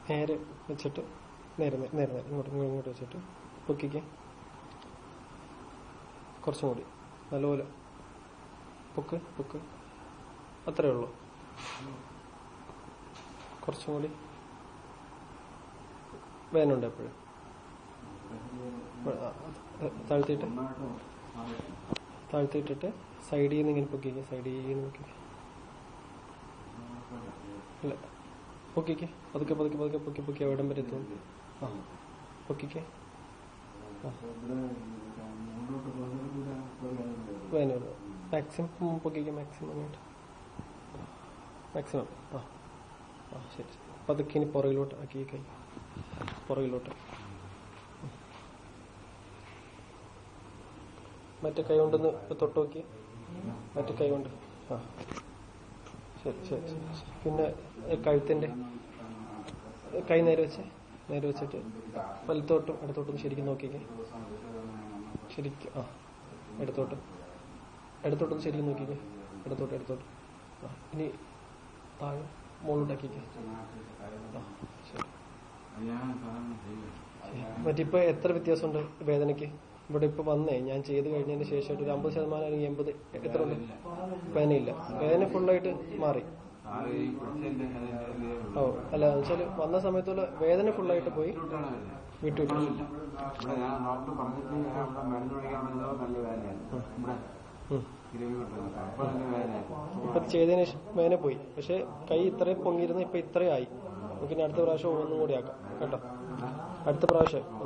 നേരെ വെച്ചിട്ട് നേരെ നേരെ നേരെ ഇങ്ങോട്ട് വെച്ചിട്ട് പൊക്കിക്ക്. കുറച്ചും കൂടി നല്ലപോലെ പൊക്ക് പൊക്ക്. അത്രേ ഉള്ളൂ. കുറച്ചും കൂടി. വേനുണ്ട് എപ്പോഴും. താഴ്ത്തിയിട്ടിട്ട് സൈഡിൽ നിന്ന് ഇങ്ങനെ പൊക്കിക്ക്. സൈഡിൽ നിന്ന് പൊക്കിക്ക്. അല്ല, പൊക്കിക്ക്. പതുക്കെ പതുക്കെ പതുക്കെ പൊക്കി പൊക്കി എവിടം വരെ എത്തും. ആ, പൊക്കിക്ക്. വേനുള്ളൂ. മാക്സിമം പൊക്കിക്ക്. മാക്സിമം അങ്ങോട്ട്. മാക്സിമം. ആ ആ ശരി. പതുക്കെ ഇനി പുറകിലോട്ട് ആക്കി. കൈ പുറകിലോട്ട്. മറ്റേ കൈ കൊണ്ടൊന്ന് തൊട്ട് നോക്കി. മറ്റേ കൈ കൊണ്ട്. ആ ശരി ശരി ശരി. പിന്നെ കഴുത്തിന്റെ കൈ നേരെ വെച്ചിട്ട് വലത്തോട്ടും ഇടത്തോട്ടും ശരിക്കും നോക്കിക്കേ. ശരിക്കും. ആ ഇടത്തോട്ടും ശരിക്കും നോക്കിക്കേ. ഇടത്തോട്ട്. ആ ഇനി താഴെ മുകളിലോട്ടാക്കിക്കേ. ആ ശരി. മറ്റിപ്പോ എത്ര വ്യത്യാസമുണ്ട് വേദനയ്ക്ക്? ഇവിടെ ഇപ്പൊ വന്നേ ഞാൻ ചെയ്ത് കഴിഞ്ഞതിന് ശേഷമായിട്ട് ഒരു 50% അല്ലെങ്കിൽ 80 എത്ര ഉണ്ട്? വേദനയില്ല. വേദന ഫുള്ളായിട്ട് മാറി. ഓ അല്ല എന്നുവെച്ചാല് വന്ന സമയത്തുള്ള വേദന ഫുള്ളായിട്ട് പോയി. വിട്ടു. ഇപ്പൊ ചെയ്തതിന് ശേഷം വേദന പോയി. പക്ഷെ കൈ ഇത്രയും പൊങ്ങിയിരുന്ന ഇപ്പൊ ഇത്രയും ആയി. നമുക്ക് ഇനി അടുത്ത പ്രാവശ്യം ഒന്നും കൂടി ആക്കാം കേട്ടോ. അടുത്ത പ്രാവശ്യം